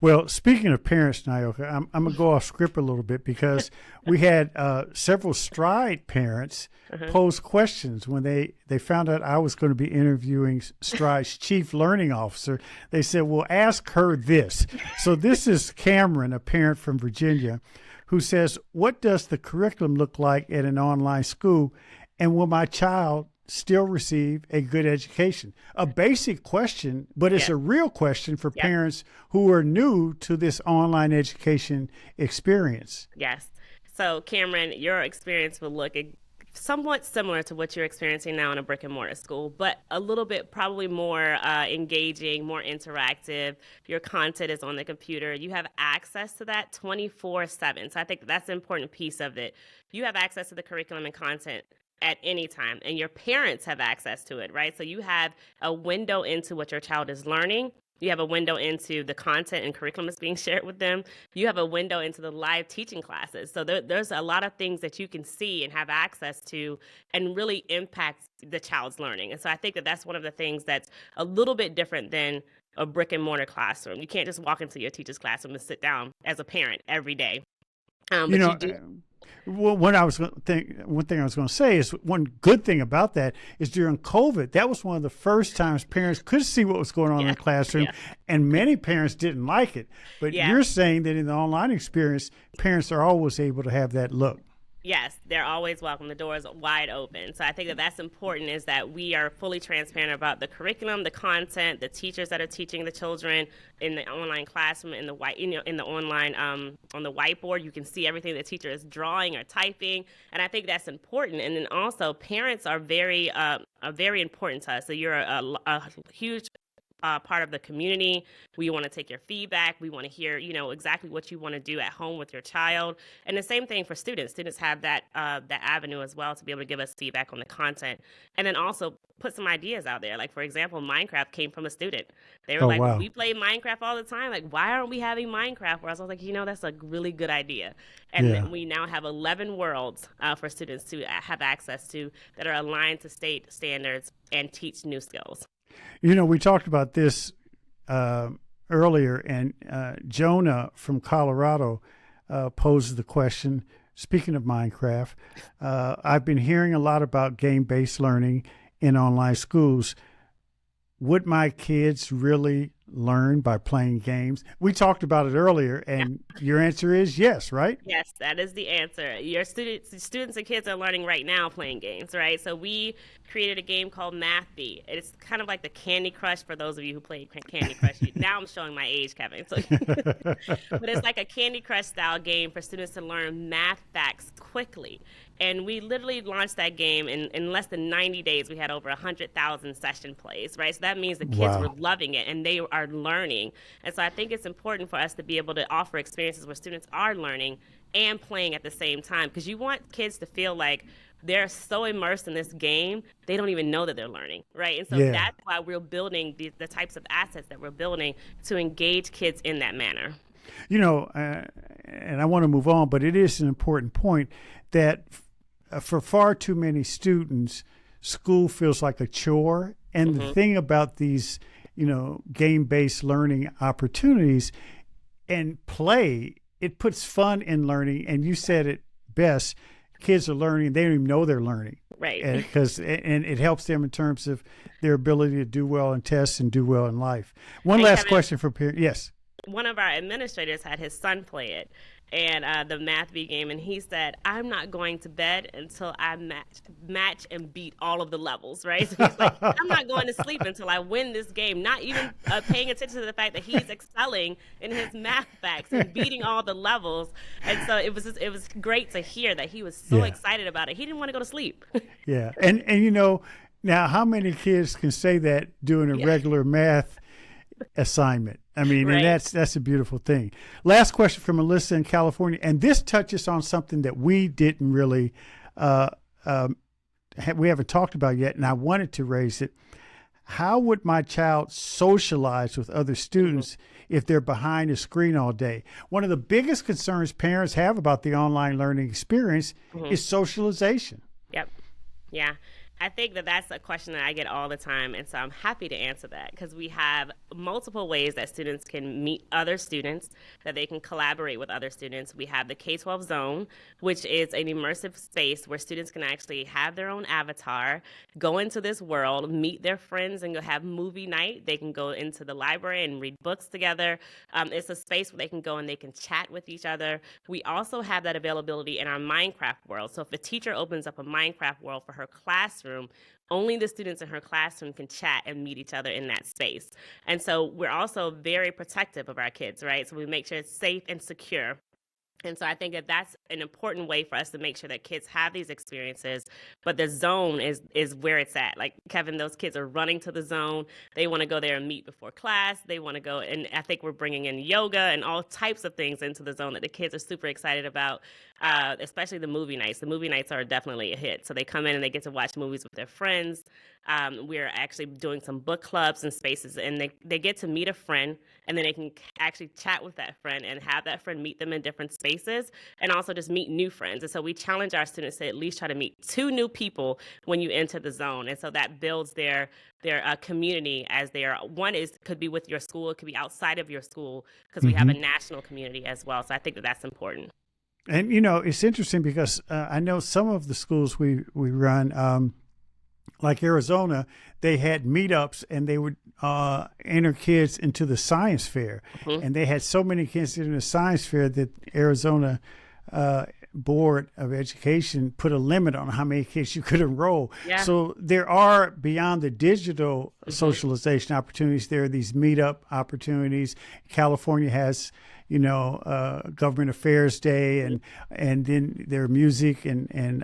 Well, speaking of parents, Niyoka, I'm going to go off script a little bit because we had several Stride parents Uh-huh. pose questions when they found out I was going to be interviewing Stride's chief learning officer. They said, well, ask her this. So this is Cameron, a parent from Virginia, who says, what does the curriculum look like at an online school? And will my child still receive a good education? A basic question, but it's Yeah. a real question for Yeah. parents who are new to this online education experience. Yes. So, Cameron, your experience will look somewhat similar to what you're experiencing now in a brick and mortar school, but a little bit probably more engaging, more interactive. Your content is on the computer. You have access to that 24/7. So I think that's an important piece of it. You have access to the curriculum and content at any time, and your parents have access to it, right? So you have a window into what your child is learning. You have a window into the content and curriculum that's being shared with them. You have a window into the live teaching classes. So there's a lot of things that you can see and have access to and really impact the child's learning. And so I think that that's one of the things that's a little bit different than a brick and mortar classroom. You can't just walk into your teacher's classroom and sit down as a parent every day. You But know, you do. well, one thing I was going to say is one good thing about that is during COVID, that was one of the first times parents could see what was going on in Yeah. the classroom, Yeah. and many parents didn't like it. But Yeah. you're saying that in the online experience, parents are always able to have that look. Yes, they're always welcome. The door is wide open. So I think that that's important is that we are fully transparent about the curriculum, the content, the teachers that are teaching the children in the online classroom, in the in the online on the whiteboard. You can see everything the teacher is drawing or typing, and I think that's important. And then also, parents are very important to us. So you're a huge part of the community. We want to take your feedback. We want to hear, exactly what you want to do at home with your child. And the same thing for students. Students have that avenue as well to be able to give us feedback on the content, and then also put some ideas out there. Like, for example, Minecraft came from a student. They were Oh, like, wow. "We play Minecraft all the time. Like, why aren't we having Minecraft?" Where I was like, that's a really good idea. And Yeah. then we now have 11 worlds for students to have access to that are aligned to state standards and teach new skills. We talked about this earlier, and Jonah from Colorado poses the question. Speaking of Minecraft, I've been hearing a lot about game-based learning in online schools. Would my kids really learn by playing games? We talked about it earlier, and your answer is yes, right? Yes, that is the answer. Your students and kids are learning right now playing games, right? So we created a game called Math Bee. It's kind of like the Candy Crush for those of you who played Candy Crush. Now I'm showing my age, Kevin. So, but it's like a Candy Crush style game for students to learn math facts quickly. And we literally launched that game in less than 90 days. We had over 100,000 session plays, right? So that means the kids were Wow. loving it and they are learning. And so I think it's important for us to be able to offer experiences where students are learning and playing at the same time, because you want kids to feel like they're so immersed in this game, they don't even know that they're learning, right? And so Yeah. that's why we're building the types of assets that we're building to engage kids in that manner. And I want to move on, but it is an important point that for far too many students, school feels like a chore. And the thing about these, game-based learning opportunities and play, it puts fun in learning. And you said it best. Kids are learning; they don't even know they're learning, Right. and it helps them in terms of their ability to do well in tests and do well in life. One And last Kevin, question for parents. Yes. one of our administrators had his son play it, and the Math Bee game, and he said, "I'm not going to bed until I match and beat all of the levels." Right? So he's like, "I'm not going to sleep until I win this game." Not even paying attention to the fact that he's excelling in his math facts and beating all the levels. And so it was great to hear that he was so Yeah. excited about it. He didn't want to go to sleep. Yeah, and now how many kids can say that doing a Yeah. regular math assignment? I mean, Right. and that's a beautiful thing. Last question from Melissa in California, and this touches on something that we didn't really we haven't talked about yet, and I wanted to raise it. How would my child socialize with other students if they're behind a screen all day? One of the biggest concerns parents have about the online learning experience is socialization. Yep. Yeah. I think that that's a question that I get all the time, and so I'm happy to answer that because we have multiple ways that students can meet other students, that they can collaborate with other students. We have the K-12 zone, which is an immersive space where students can actually have their own avatar, go into this world, meet their friends, and go have movie night. They can go into the library and read books together. It's a space where they can go and they can chat with each other. We also have that availability in our Minecraft world. So if a teacher opens up a Minecraft world for her classroom, only the students in her classroom can chat and meet each other in that space. And so we're also very protective of our kids, right? So we make sure it's safe and secure. And so I think that that's an important way for us to make sure that kids have these experiences. But the zone is where it's at. Like, Kevin, those kids are running to the zone. They want to go there and meet before class. They want to go, and I think we're bringing in yoga and all types of things into the zone that the kids are super excited about, especially the movie nights. The movie nights are definitely a hit. So they come in and they get to watch movies with their friends. We're actually doing some book clubs and spaces, and they get to meet a friend, and then they can actually chat with that friend and have that friend meet them in different spaces, and also just meet new friends. And so we challenge our students to at least try to meet 2 new people when you enter the zone. And so that builds their community as one could be with your school, it could be outside of your school, because we have a national community as well. So I think that that's important. And, it's interesting because I know some of the schools we run, like Arizona, they had meetups and they would enter kids into the science fair. And they had so many kids in the science fair that Arizona Board of Education put a limit on how many kids you could enroll. Yeah. So there are, beyond the digital socialization opportunities, there are these meetup opportunities. California has, Government Affairs Day, and then there are music and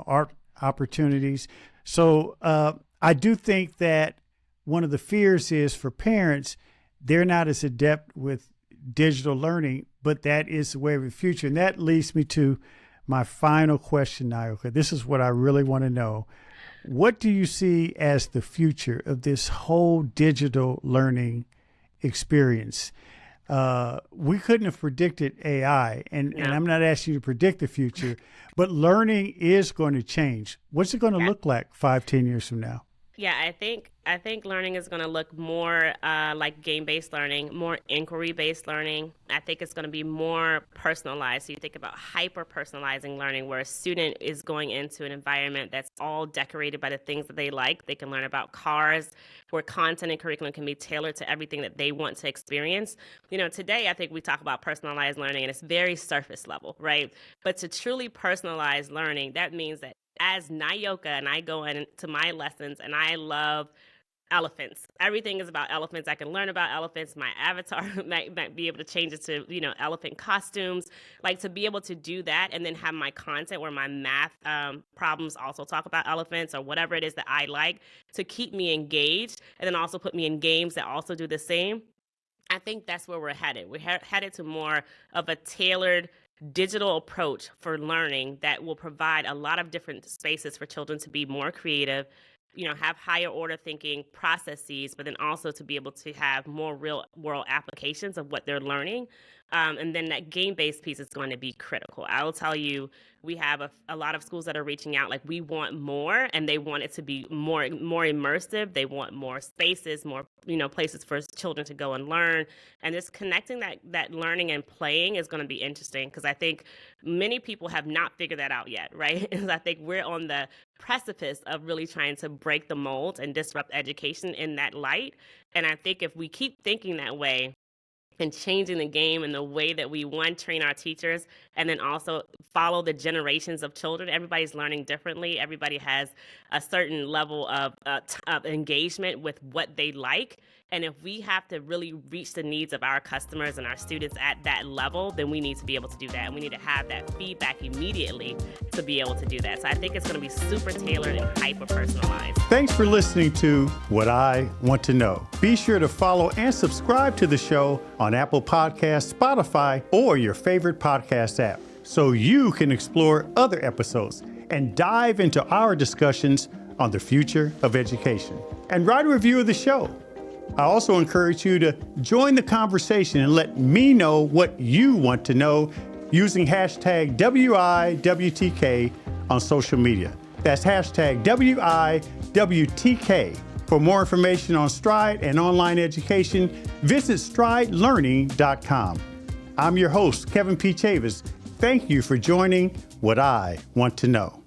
art opportunities. So I do think that one of the fears is for parents, they're not as adept with digital learning, but that is the way of the future. And that leads me to my final question, Niyoka. This is what I really want to know. What do you see as the future of this whole digital learning experience? We couldn't have predicted AI, and I'm not asking you to predict the future, but learning is going to change. What's it going to look like 5-10 years from now? Yeah, I think learning is going to look more like game-based learning, more inquiry-based learning. I think it's going to be more personalized. So you think about hyper-personalizing learning, where a student is going into an environment that's all decorated by the things that they like. They can learn about cars, where content and curriculum can be tailored to everything that they want to experience. Today I think we talk about personalized learning, and it's very surface level, right? But to truly personalize learning, that means that as Niyoka and I go into my lessons and I love elephants. Everything is about elephants. I can learn about elephants. My avatar might be able to change it to, elephant costumes. Like, to be able to do that and then have my content where my math problems also talk about elephants or whatever it is that I like, to keep me engaged, and then also put me in games that also do the same. I think that's where we're headed. We're headed to more of a tailored digital approach for learning that will provide a lot of different spaces for children to be more creative, have higher order thinking processes, but then also to be able to have more real world applications of what they're learning. And then that game-based piece is going to be critical. I will tell you, we have a lot of schools that are reaching out, like, we want more, and they want it to be more immersive. They want more spaces, more, places for children to go and learn. And just connecting that learning and playing is going to be interesting, because I think many people have not figured that out yet, right? And I think we're on the precipice of really trying to break the mold and disrupt education in that light. And I think if we keep thinking that way, and changing the game and the way that we, train our teachers, and then also follow the generations of children. Everybody's learning differently. Everybody has a certain level of engagement with what they like. And if we have to really reach the needs of our customers and our students at that level, then we need to be able to do that. And we need to have that feedback immediately to be able to do that. So I think it's going to be super tailored and hyper-personalized. Thanks for listening to What I Want to Know. Be sure to follow and subscribe to the show on Apple Podcasts, Spotify, or your favorite podcast app, so you can explore other episodes and dive into our discussions on the future of education. And write a review of the show. I also encourage you to join the conversation and let me know what you want to know using hashtag WIWTK on social media. That's hashtag WIWTK. For more information on Stride and online education, visit stridelearning.com. I'm your host, Kevin P. Chavous. Thank you for joining What I Want to Know.